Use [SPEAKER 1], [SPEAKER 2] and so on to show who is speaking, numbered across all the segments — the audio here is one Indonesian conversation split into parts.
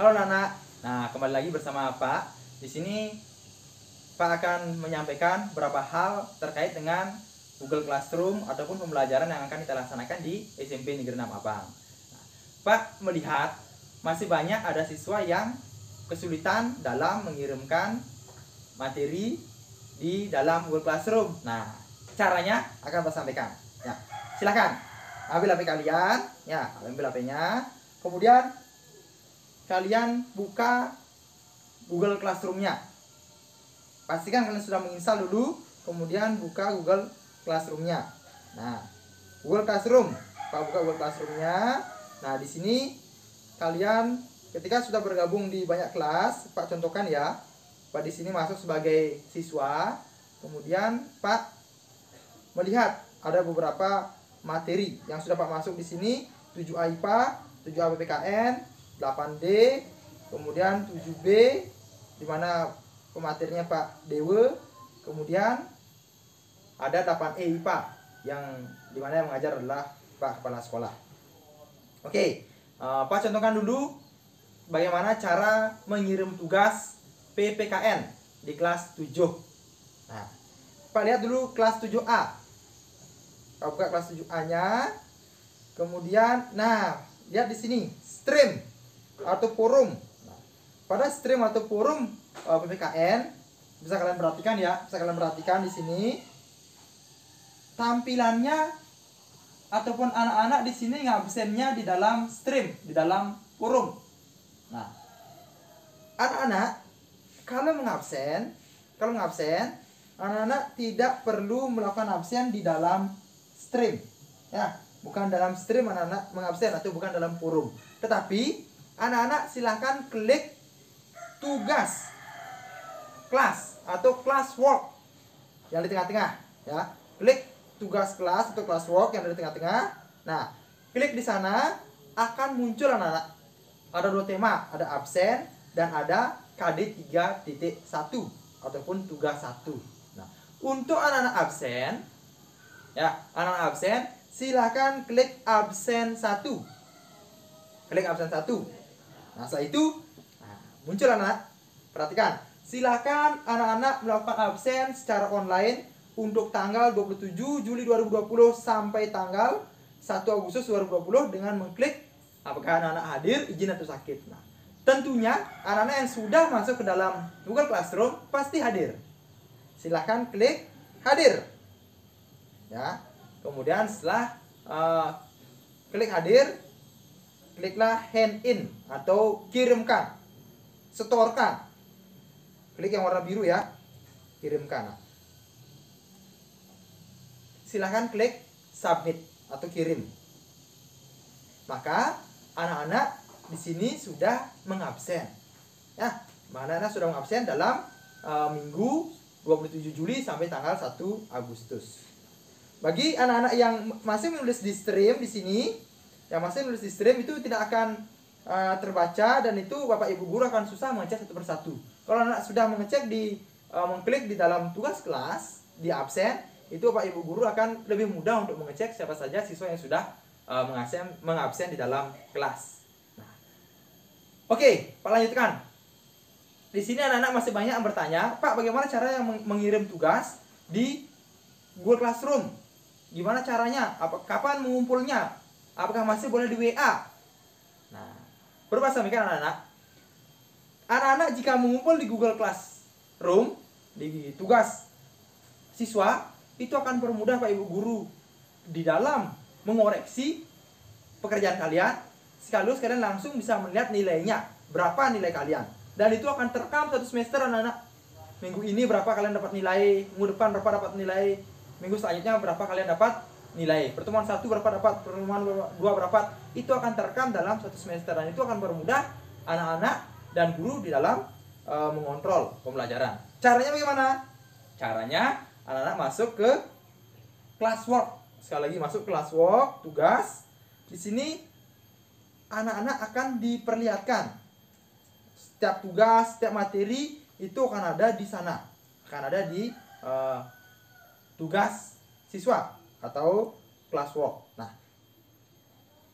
[SPEAKER 1] Halo anak-anak. Nah, kembali lagi bersama Pak. Di sini Pak akan menyampaikan beberapa hal terkait dengan Google Classroom ataupun pembelajaran yang akan kita laksanakan di SMP Negeri 6 Abang. Nah, Pak melihat masih banyak ada siswa yang kesulitan dalam mengirimkan materi di dalam Google Classroom. Nah, caranya akan Pak sampaikan. Ya, silakan ambil HP kalian. Ya, ambil HP-nya. Kemudian kalian buka Google Classroom-nya. Pastikan kalian sudah menginstal dulu, kemudian buka Google Classroom-nya. Nah, Google Classroom, Pak buka Google Classroom-nya. Nah, di sini kalian ketika sudah bergabung di banyak kelas, Pak contohkan ya. Pak di sini masuk sebagai siswa, kemudian Pak melihat ada beberapa materi yang sudah Pak masuk di sini, 7A IPA, 7A PPKN, 8D, kemudian 7B di mana pematerinya Pak Dewe, kemudian ada 8E IPA yang dimana yang mengajar adalah Pak Kepala Sekolah. Oke, Pak contohkan dulu bagaimana cara mengirim tugas PPKN di kelas 7. Nah, Pak lihat dulu kelas 7A. Pak buka kelas 7A-nya. Kemudian, nah, lihat di sini, stream atau forum. Nah, pada stream atau forum PPKN bisa kalian perhatikan ya, bisa kalian perhatikan di sini tampilannya ataupun anak-anak di sini ngabsennya di dalam stream, di dalam forum. Nah, anak-anak kalau mengabsen, anak-anak tidak perlu melakukan absen di dalam stream, ya, bukan dalam stream anak-anak mengabsen atau bukan dalam forum. Tetapi anak-anak silahkan klik tugas kelas atau classwork yang di tengah-tengah, ya. Klik tugas kelas atau classwork yang ada di tengah-tengah. Nah, klik di sana akan muncul anak-anak. Ada dua tema, ada absen dan ada KD 3.1 ataupun tugas 1. Nah, untuk anak-anak absen, ya, anak-anak absen silakan klik absen 1. Klik absen 1. Nah, setelah itu muncul anak-anak. Perhatikan, silakan anak-anak melakukan absen secara online untuk tanggal 27 Juli 2020 sampai tanggal 1 Agustus 2020 dengan mengklik apakah anak-anak hadir, izin atau sakit. Nah, tentunya anak-anak yang sudah masuk ke dalam Google Classroom pasti hadir. Silahkan klik hadir. Ya. Kemudian setelah klik hadir, kliklah hand in atau kirimkan, setorkan. Klik yang warna biru ya, kirimkan. Silahkan klik submit atau kirim. Maka anak-anak di sini sudah mengabsen. Ya, anak-anak sudah mengabsen dalam minggu 27 Juli sampai tanggal 1 Agustus. Bagi anak-anak yang masih menulis di stream di sini, yang masih menulis di stream itu tidak akan terbaca dan itu Bapak Ibu guru akan susah mengecek satu persatu. Kalau anak sudah mengecek mengklik di dalam tugas kelas di absen, itu Bapak Ibu guru akan lebih mudah untuk mengecek siapa saja siswa yang sudah mengabsen di dalam kelas. Nah, oke, Pak lanjutkan. Di sini anak-anak masih banyak yang bertanya, Pak, bagaimana cara yang mengirim tugas di Google Classroom? Gimana caranya? Kapan mengumpulnya? Apakah masih boleh di WA? Nah, perlu Pak sampaikan anak-anak. Anak-anak jika mengumpul di Google Classroom, di tugas siswa, itu akan mempermudah Pak Ibu guru di dalam mengoreksi pekerjaan kalian, sekaligus kalian langsung bisa melihat nilainya, berapa nilai kalian. Dan itu akan terekam satu semester anak-anak. Minggu ini berapa kalian dapat nilai, minggu depan berapa dapat nilai, minggu selanjutnya berapa kalian dapat nilai, pertemuan 1 berapa dapat, pertemuan 2 berapa. Itu akan terekam dalam satu semester dan itu akan mempermudah anak-anak dan guru di dalam mengontrol pembelajaran. Caranya bagaimana? Caranya anak-anak masuk ke classwork. Sekali lagi masuk classwork, tugas. Di sini anak-anak akan diperlihatkan setiap tugas, setiap materi itu akan ada di sana. Akan ada di tugas siswa atau classwork. Nah,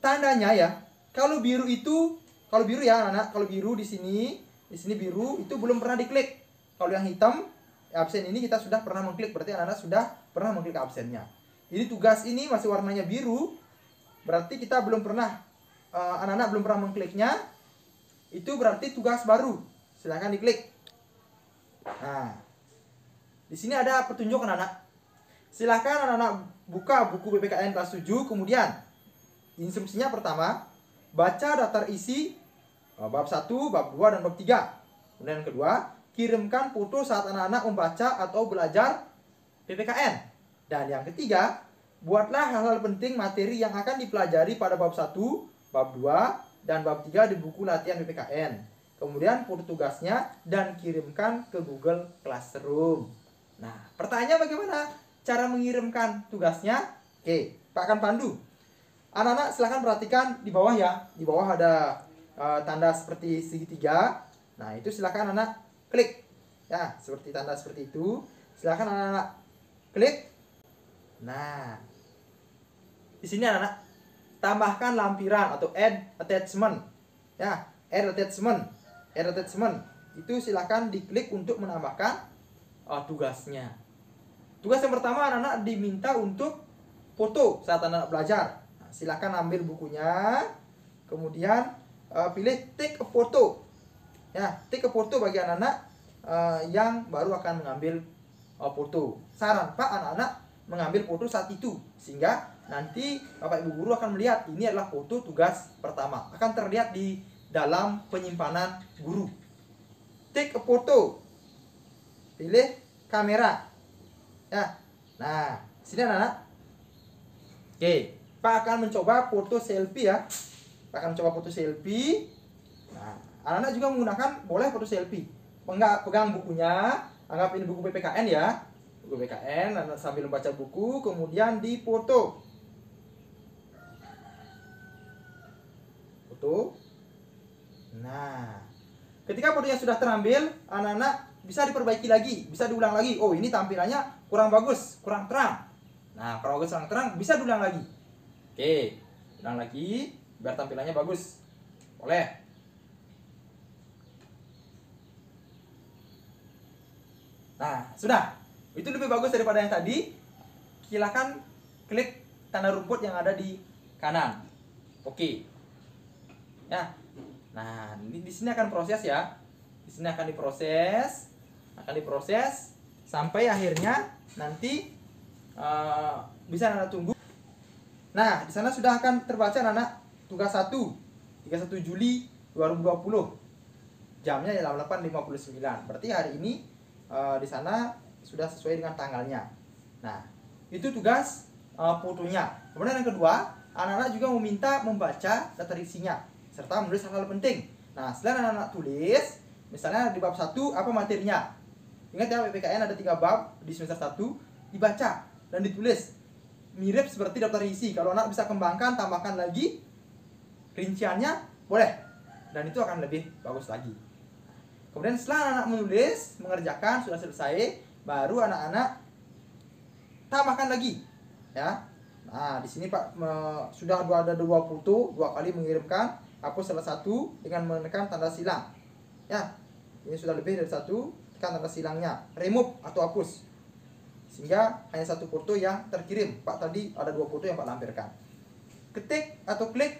[SPEAKER 1] tandanya ya, kalau biru itu kalau biru ya anak-anak, kalau biru di sini biru itu belum pernah diklik. Kalau yang hitam absen ini kita sudah pernah mengklik, berarti anak-anak sudah pernah mengklik absennya. Ini tugas ini masih warnanya biru, berarti kita belum pernah, anak-anak belum pernah mengkliknya. Itu berarti tugas baru. Silahkan diklik. Nah, di sini ada petunjuk anak-anak. Silahkan anak-anak buka buku PPKN kelas 7, kemudian instruksinya pertama, baca daftar isi bab 1, bab 2, dan bab 3. Kemudian yang kedua, kirimkan foto saat anak-anak membaca atau belajar PPKN. Dan yang ketiga, buatlah hal-hal penting materi yang akan dipelajari pada bab 1, bab 2, dan bab 3 di buku latihan PPKN. Kemudian foto tugasnya dan kirimkan ke Google Classroom. Nah, pertanyaannya bagaimana cara mengirimkan tugasnya? Oke, Pak akan pandu. Anak-anak silahkan perhatikan di bawah ya. Di bawah ada tanda seperti segitiga. Nah, itu silahkan anak klik. Ya, seperti tanda seperti itu. Silahkan anak-anak klik. Nah, di sini anak-anak tambahkan lampiran atau add attachment. Ya, add attachment. Add attachment. Itu silahkan diklik untuk menambahkan tugasnya. Tugas yang pertama anak-anak diminta untuk foto saat anak-anak belajar. Nah, silahkan ambil bukunya. Kemudian pilih take a photo. Ya, take a photo bagi anak-anak yang baru akan mengambil foto. Saran Pak, anak-anak mengambil foto saat itu, sehingga nanti Bapak Ibu guru akan melihat ini adalah foto tugas pertama. Akan terlihat di dalam penyimpanan guru. Take a photo. Pilih kamera. Ya. Nah, sini anak-anak. Oke, Pak akan mencoba foto selfie ya. Pak akan mencoba foto selfie. Nah, anak-anak juga menggunakan boleh foto selfie. Pegang bukunya, anggap ini buku PPKN ya. Buku PPKN, anak sambil membaca buku, kemudian dipoto. Foto. Nah, ketika fotonya sudah terambil, anak-anak bisa diperbaiki lagi, bisa diulang lagi. Oh, ini tampilannya kurang bagus, kurang terang. Nah, kalau bagus kurang terang, bisa diulang lagi. Oke, ulang lagi biar tampilannya bagus. Boleh. Nah, sudah. Itu lebih bagus daripada yang tadi. Silakan klik tanda rumput yang ada di kanan. Oke. Ya. Nah, ini di sini akan proses ya. Di sini akan diproses sampai akhirnya nanti bisa anak tunggu. Nah, di sana sudah akan terbaca anak tugas 1 31 Juli 2020. Jamnya ya 8.59. Berarti hari ini di sana sudah sesuai dengan tanggalnya. Nah, itu tugas fotonya. Kemudian yang kedua, anak-anak juga meminta membaca daftar isinya serta menulis hal-hal penting. Nah, setelah anak-anak tulis, misalnya di bab 1 apa materinya. Ingat ya, PPKN ada 3 bab di semester 1, dibaca dan ditulis. Mirip seperti daftar isi. Kalau anak bisa kembangkan, tambahkan lagi rinciannya, boleh. Dan itu akan lebih bagus lagi. Kemudian setelah anak menulis, mengerjakan, sudah selesai, baru anak-anak tambahkan lagi. Ya. Nah, di sini Pak sudah ada 2 foto, 2 kali mengirimkan. Hapus salah satu dengan menekan tanda silang. Ya, ini sudah lebih dari 1, tekan tanda silangnya, remove atau hapus, sehingga hanya 1 foto yang terkirim. Pak tadi ada 2 foto yang Pak lampirkan. Ketik atau klik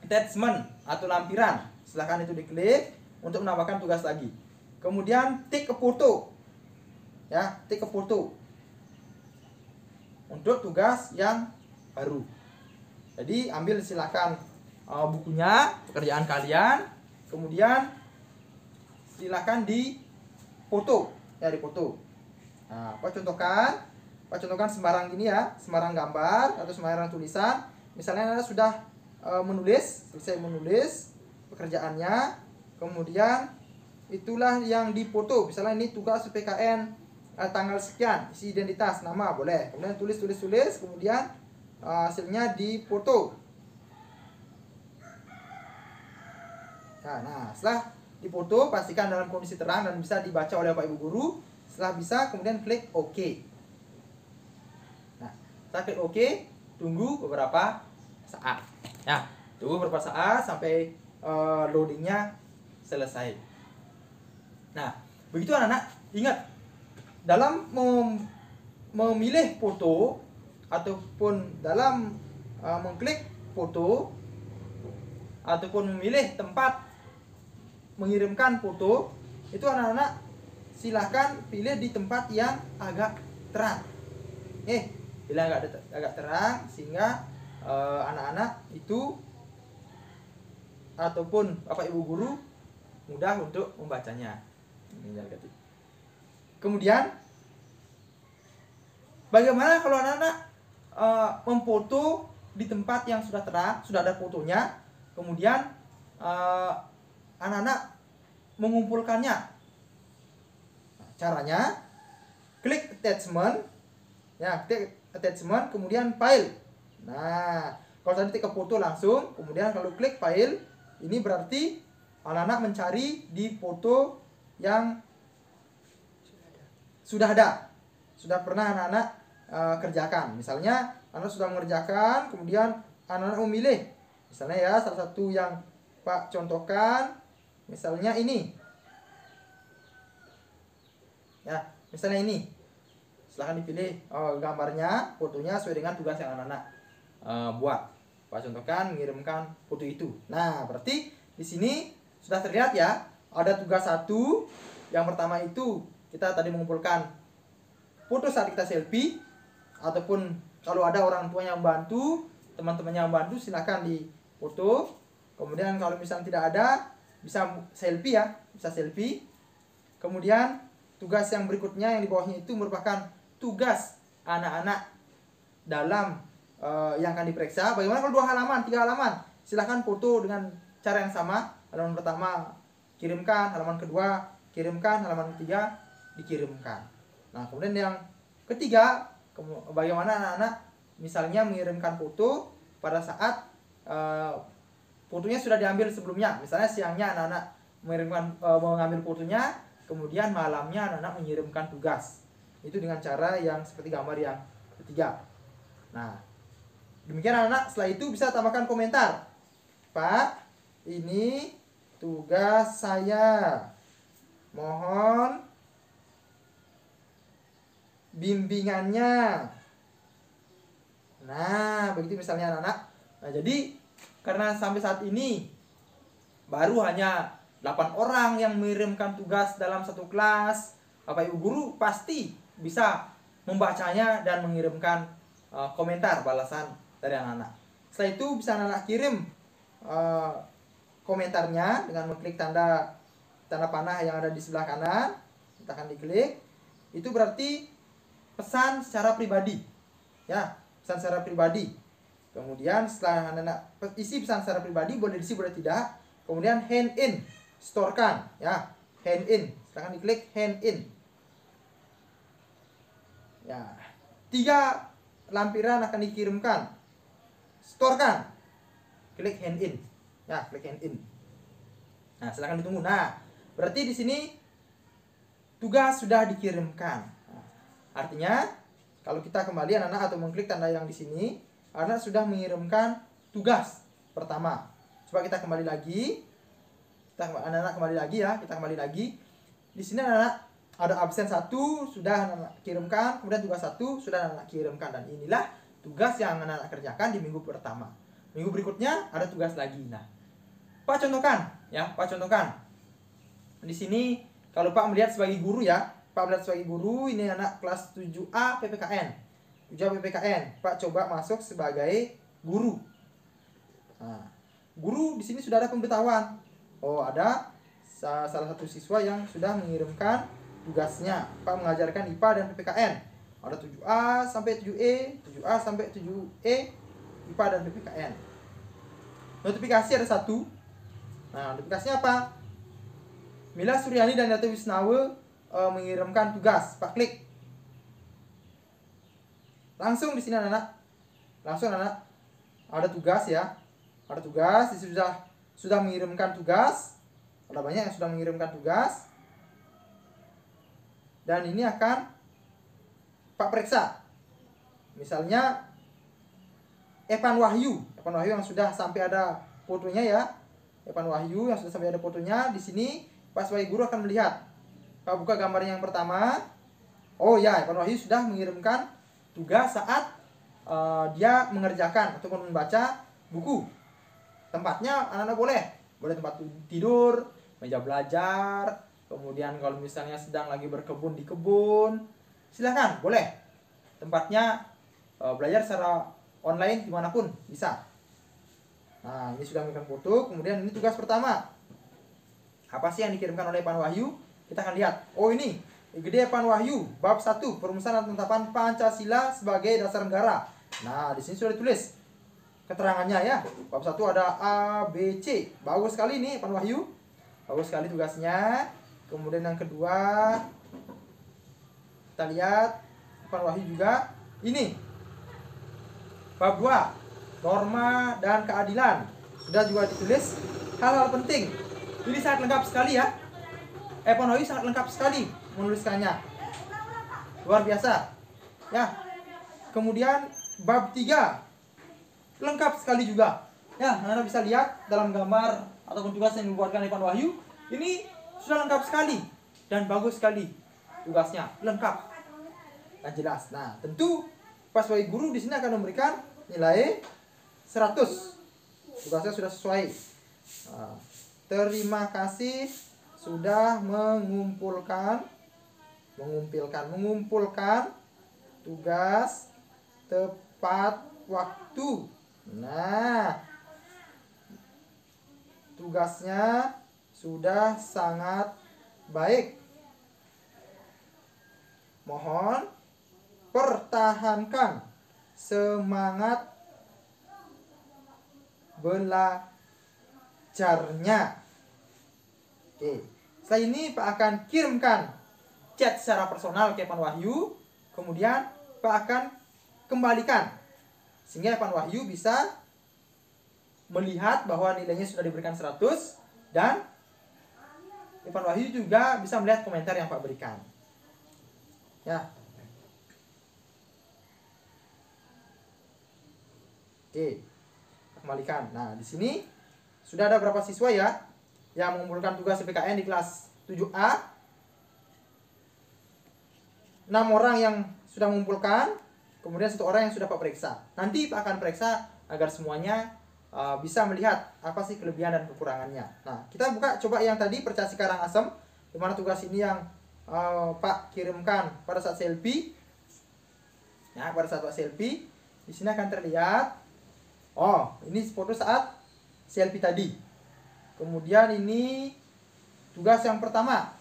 [SPEAKER 1] attachment atau lampiran, silahkan itu diklik untuk menambahkan tugas lagi. Kemudian take a photo, ya, take a photo untuk tugas yang baru. Jadi ambil silakan bukunya, pekerjaan kalian, kemudian silakan di foto, ya, di foto. Nah, Pak contohkan sembarang gini ya, sembarang gambar atau sembarang tulisan. Misalnya Anda sudah selesai menulis pekerjaannya, kemudian itulah yang dipoto. Misalnya ini tugas PKN tanggal sekian, isi identitas, nama, boleh. Kemudian tulis, kemudian hasilnya dipoto. Nah, setelah dipoto, pastikan dalam kondisi terang dan bisa dibaca oleh Bapak Ibu guru. Setelah bisa, kemudian klik OK. Nah, setelah klik OK, tunggu beberapa saat. Ya, tunggu beberapa saat sampai loadingnya selesai. Nah, begitu anak-anak, ingat dalam memilih foto ataupun dalam mengklik foto ataupun memilih tempat mengirimkan foto, itu anak-anak silahkan pilih di tempat yang agak terang. Pilih agak terang sehingga anak-anak itu ataupun Bapak Ibu guru mudah untuk membacanya. Kemudian bagaimana kalau anak-anak memfoto di tempat yang sudah terang, sudah ada fotonya, kemudian anak-anak mengumpulkannya? Caranya klik attachment, klik attachment, kemudian file. Nah, kalau tadi ke foto langsung, kemudian kalau klik file, ini berarti anak-anak mencari di foto yang sudah ada, sudah pernah anak-anak kerjakan. Misalnya anak sudah mengerjakan, kemudian anak-anak memilih, misalnya ya salah satu yang Pak contohkan, misalnya ini, ya misalnya ini, silahkan dipilih gambarnya, fotonya sesuai dengan tugas yang anak-anak buat. Pak contohkan mengirimkan foto itu. Nah, berarti di sini sudah terlihat ya, ada tugas satu. Yang pertama itu kita tadi mengumpulkan foto saat kita selfie, ataupun kalau ada orang tua yang membantu, teman-temannya yang membantu, silahkan di foto. Kemudian kalau misalnya tidak ada, bisa selfie ya, bisa selfie. Kemudian tugas yang berikutnya yang di bawahnya itu merupakan tugas anak-anak dalam yang akan diperiksa. Bagaimana kalau 2 halaman, 3 halaman? Silahkan foto dengan cara yang sama. Halaman pertama kirimkan, halaman kedua kirimkan, halaman ketiga dikirimkan. Nah, kemudian yang ketiga, bagaimana anak-anak misalnya mengirimkan foto pada saat fotonya sudah diambil sebelumnya. Misalnya siangnya anak-anak mengambil fotonya, kemudian malamnya anak-anak mengirimkan tugas. Itu dengan cara yang seperti gambar yang ketiga. Nah, demikian anak-anak. Setelah itu bisa tambahkan komentar. Pak, ini tugas saya. Mohon bimbingannya. Nah, begitu misalnya anak-anak. Nah, jadi karena sampai saat ini baru hanya 8 orang yang mengirimkan tugas dalam satu kelas, Bapak Ibu guru pasti bisa membacanya dan mengirimkan komentar balasan dari anak-anak. Setelah itu bisa anak-anak kirim komentarnya dengan mengklik tanda panah yang ada di sebelah kanan. Kita akan diklik. Itu berarti pesan secara pribadi. Ya, pesan secara pribadi. Kemudian setelah anak-anak isi pesan secara pribadi, boleh diisi boleh tidak. Kemudian hand in, storekan ya. Hand in, silahkan diklik hand in. Ya, 3 lampiran akan dikirimkan. Storekan. Klik hand in. Ya, klik hand in. Nah, silahkan ditunggu. Nah, berarti di sini tugas sudah dikirimkan. Nah, artinya kalau kita kembali anak-anak atau mengklik tanda yang di sini, anak sudah mengirimkan tugas pertama. Coba kita kembali lagi. Anak-anak kembali lagi ya, kita kembali lagi. Di sini anak-anak ada absen 1 sudah anak-anak kirimkan, kemudian tugas 1 sudah anak-anak kirimkan, dan inilah tugas yang anak-anak kerjakan di minggu pertama. Minggu berikutnya ada tugas lagi. Nah, Pak contohkan ya, Pak contohkan. Di sini kalau Pak melihat sebagai guru ya, Pak melihat sebagai guru, ini anak kelas 7A PPKN. 7A PPKN. Pak coba masuk sebagai guru. Nah, guru di sini sudah ada pemberitahuan. Oh, ada salah satu siswa yang sudah mengirimkan tugasnya. Pak mengajarkan IPA dan PPKN. Ada 7A sampai 7E, 7A sampai 7E, IPA dan PPKN. Notifikasi ada 1. Nah, notifikasinya apa? Mila Suryani dan Datu Wisnawe mengirimkan tugas. Pak klik. Langsung di sini anak-anak. Langsung anak ada tugas ya. Ada tugas, di sini sudah mengirimkan tugas. Ada banyak yang sudah mengirimkan tugas. Dan ini akan Pak periksa. Misalnya Evan Wahyu yang sudah sampai ada fotonya ya. Evan Wahyu yang sudah sampai ada fotonya. Di sini Pak sebagai guru akan melihat. Kalau buka gambarnya yang pertama, oh ya, Evan Wahyu sudah mengirimkan tugas saat dia mengerjakan ataupun membaca buku. Tempatnya anak-anak boleh tempat tidur, meja belajar, kemudian kalau misalnya sedang lagi berkebun di kebun, silahkan boleh. Tempatnya belajar secara online dimanapun bisa. Nah, ini sudah memberikan foto. Kemudian ini tugas pertama. Apa sih yang dikirimkan oleh Evan Wahyu? Kita akan lihat. Oh, ini Gede Evan Wahyu bab 1, perumusan dan penetapan Pancasila sebagai dasar negara. Nah, di sini sudah ditulis keterangannya ya. Bab 1 ada A, B, C. Bagus sekali nih Evan Wahyu. Bagus sekali tugasnya. Kemudian yang kedua, kita lihat Evan Wahyu juga ini bab 2, norma dan keadilan. Sudah juga ditulis hal-hal penting. Ini sangat lengkap sekali ya. Evan Wahyu sangat lengkap sekali menuliskannya. Luar biasa. Ya. Kemudian bab 3 lengkap sekali juga. Ya, Anda bisa lihat dalam gambar ataupun tugas yang dibuatkan Evan Wahyu. Ini sudah lengkap sekali dan bagus sekali tugasnya, lengkap dan jelas. Nah, tentu Pak sebagai guru di sini akan memberikan nilai 100. Tugasnya sudah sesuai. Nah, terima kasih sudah mengumpulkan tugas tepat waktu. Nah, tugasnya sudah sangat baik. Mohon pertahankan semangat belajarnya. Oke. Setelah ini Pak akan kirimkan chat secara personal ke Evan Wahyu. Kemudian Pak akan kembalikan sehingga Evan Wahyu bisa melihat bahwa nilainya sudah diberikan 100 dan Evan Wahyu juga bisa melihat komentar yang Pak berikan. Ya. Oke. Kembalikan. Nah, di sini sudah ada berapa siswa ya yang mengumpulkan tugas PPKN di kelas 7A. 6 orang yang sudah mengumpulkan, kemudian 1 orang yang sudah Pak periksa. Nanti Pak akan periksa agar semuanya bisa melihat apa sih kelebihan dan kekurangannya. Nah, kita buka coba yang tadi Percasi Karangasem, di mana tugas ini yang Pak kirimkan pada saat selfie. Ya, pada saat Pak selfie, di sini akan terlihat. Oh, ini foto saat selfie tadi. Kemudian ini tugas yang pertama.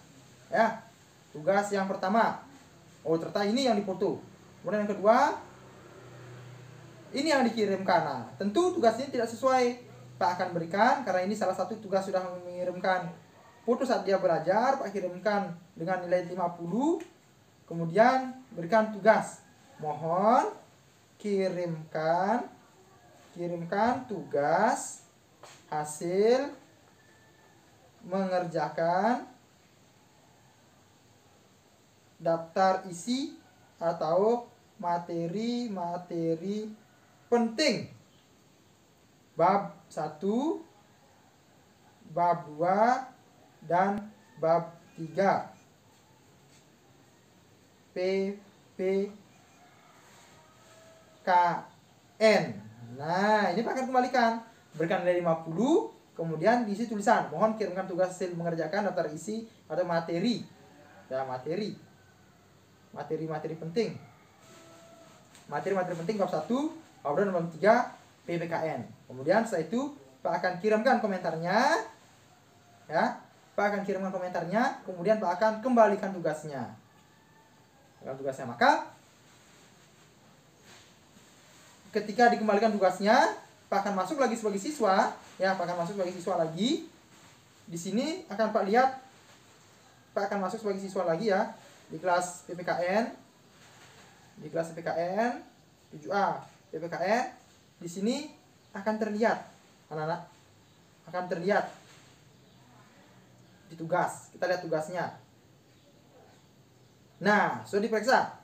[SPEAKER 1] Ya. Tugas yang pertama. Oh, ternyata ini yang dipoto. Kemudian yang kedua, ini yang dikirimkan. Nah, tentu tugas ini tidak sesuai. Pak akan berikan karena ini salah satu tugas sudah mengirimkan foto saat dia belajar, Pak kirimkan dengan nilai 50. Kemudian berikan tugas. Mohon kirimkan tugas hasil mengerjakan daftar isi atau materi-materi penting bab 1, bab 2 dan bab 3 PPKN. Nah, ini Pak akan kembalikan. Berikan nilai 50, kemudian diisi tulisan. Mohon kirimkan tugas hasil mengerjakan daftar isi atau materi. Ya, materi-materi penting. Materi-materi penting bab 1, bab 2 dan bab 3 PPKN. Kemudian setelah itu Pak akan kirimkan komentarnya. Ya, Pak akan kirimkan komentarnya, kemudian Pak akan kembalikan tugasnya. Maka ketika dikembalikan tugasnya, Pak akan masuk lagi sebagai siswa, ya, Pak akan masuk sebagai siswa lagi. Di sini akan Pak lihat, Pak akan masuk sebagai siswa lagi ya, di kelas PPKN. Di kelas PPKN 7A PPKN. Di sini akan terlihat, anak-anak, akan terlihat di tugas. Kita lihat tugasnya. Nah, sudah diperiksa.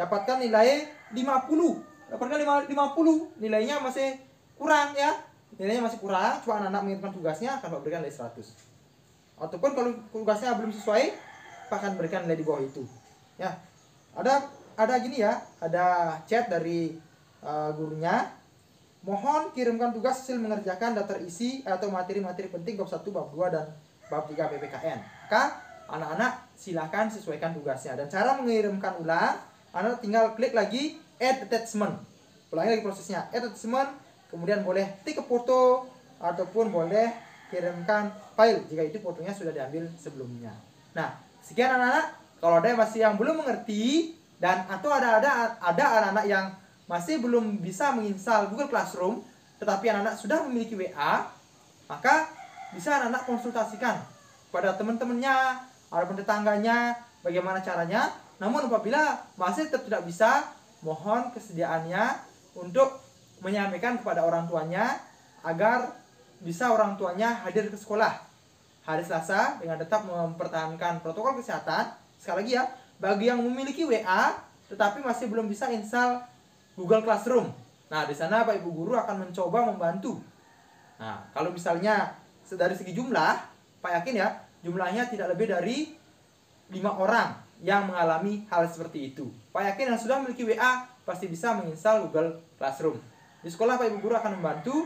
[SPEAKER 1] Dapatkan nilai 50. Dapatkan 50. Nilainya masih kurang ya. nilainya masih kurang, coba anak-anak mengirimkan tugasnya, akan Pak berikan nilai 100. Ataupun kalau tugasnya belum sesuai, Pak akan berikan nilai di bawah itu. Ya, ada gini ya, ada chat dari gurunya. Mohon kirimkan tugas hasil mengerjakan daftar isi atau materi-materi penting bab 1, bab 2, dan bab 3 PPKN. Maka anak-anak silakan sesuaikan tugasnya. Dan cara mengirimkan ulang, anak tinggal klik lagi add attachment. Ulangi lagi prosesnya, add attachment, kemudian boleh tik foto ataupun boleh kirimkan file jika itu fotonya sudah diambil sebelumnya. Nah, sekian anak-anak. Kalau ada yang masih yang belum mengerti dan atau ada anak-anak yang masih belum bisa menginstal Google Classroom, tetapi anak-anak sudah memiliki WA, maka bisa anak-anak konsultasikan pada teman-temannya, ataupun tetangganya, bagaimana caranya. Namun apabila masih tetap tidak bisa, mohon kesediaannya untuk menyampaikan kepada orang tuanya agar bisa orang tuanya hadir ke sekolah hari Selasa dengan tetap mempertahankan protokol kesehatan. Sekali lagi ya, bagi yang memiliki WA tetapi masih belum bisa install Google Classroom, nah di sana Pak Ibu guru akan mencoba membantu. Nah, kalau misalnya dari segi jumlah, Pak yakin ya, jumlahnya tidak lebih dari 5 orang yang mengalami hal seperti itu. Pak yakin yang sudah memiliki WA pasti bisa menginstal Google Classroom. Di sekolah Pak Ibu guru akan membantu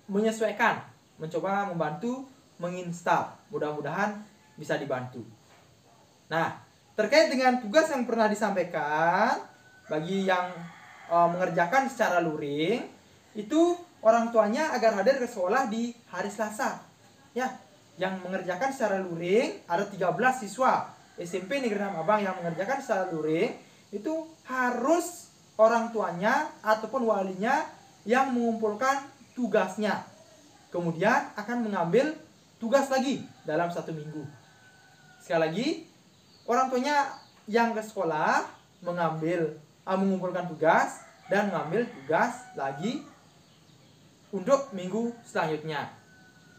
[SPEAKER 1] menyesuaikan, mencoba membantu menginstal. Mudah-mudahan bisa dibantu. Nah, terkait dengan tugas yang pernah disampaikan, bagi yang mengerjakan secara luring, itu orang tuanya agar hadir ke sekolah di hari Selasa. Ya, yang mengerjakan secara luring ada 13 siswa SMP Negeri 6 Abang yang mengerjakan secara luring, itu harus orang tuanya ataupun walinya yang mengumpulkan tugasnya. Kemudian akan mengambil tugas lagi dalam 1 minggu. Sekali lagi, orang tuanya yang ke sekolah mengumpulkan tugas dan mengambil tugas lagi untuk minggu selanjutnya.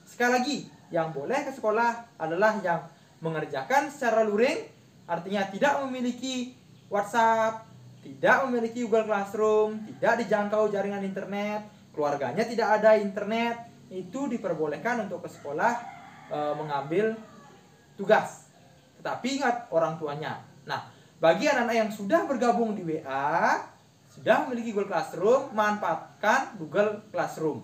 [SPEAKER 1] Sekali lagi, yang boleh ke sekolah adalah yang mengerjakan secara luring, artinya tidak memiliki WhatsApp, tidak memiliki Google Classroom, tidak dijangkau jaringan internet, keluarganya tidak ada internet, itu diperbolehkan untuk ke sekolah mengambil tugas. Tetapi ingat orang tuanya. Nah, bagi anak-anak yang sudah bergabung di WA, sudah memiliki Google Classroom, manfaatkan Google Classroom.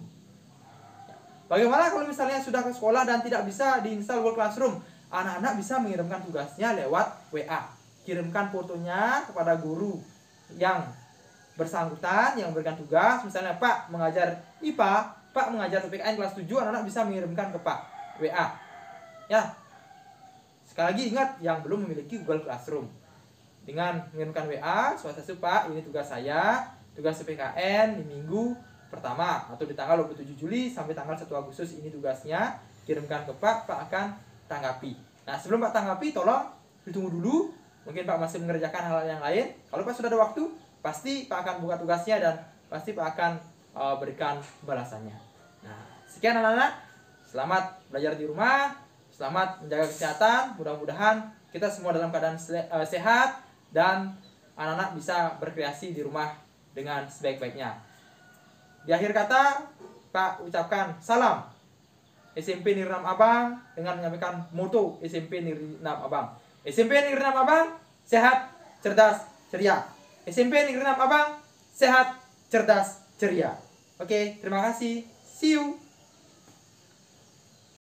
[SPEAKER 1] Bagaimana kalau misalnya sudah ke sekolah dan tidak bisa diinstal Google Classroom? Anak-anak bisa mengirimkan tugasnya lewat WA. Kirimkan fotonya kepada guru yang bersangkutan, yang memberikan tugas. Misalnya Pak mengajar IPA, Pak mengajar PPKN kelas 7, anak-anak bisa mengirimkan ke Pak WA. Ya, sekali lagi ingat yang belum memiliki Google Classroom, dengan mengirimkan WA, Swastiastu Pak, ini tugas saya, tugas PPKN di minggu pertama atau di tanggal 27 Juli sampai tanggal 1 Agustus ini tugasnya, kirimkan ke Pak, Pak akan tanggapi. Nah, sebelum Pak tanggapi, tolong ditunggu dulu, mungkin Pak masih mengerjakan hal yang lain. Kalau Pak sudah ada waktu, pasti Pak akan buka tugasnya dan pasti Pak akan berikan balasannya. Nah, sekian anak-anak, selamat belajar di rumah, selamat menjaga kesehatan, mudah-mudahan kita semua dalam keadaan sehat dan anak-anak bisa berkreasi di rumah dengan sebaik-baiknya. Di akhir kata, Pak ucapkan salam SMP Negeri 6 Abang dengan menyampaikan moto SMP Negeri 6 Abang. SMP Negeri 6 Abang, sehat, cerdas, ceria. SMP Negeri 6 Abang, sehat, cerdas, ceria. Oke, terima kasih. See you.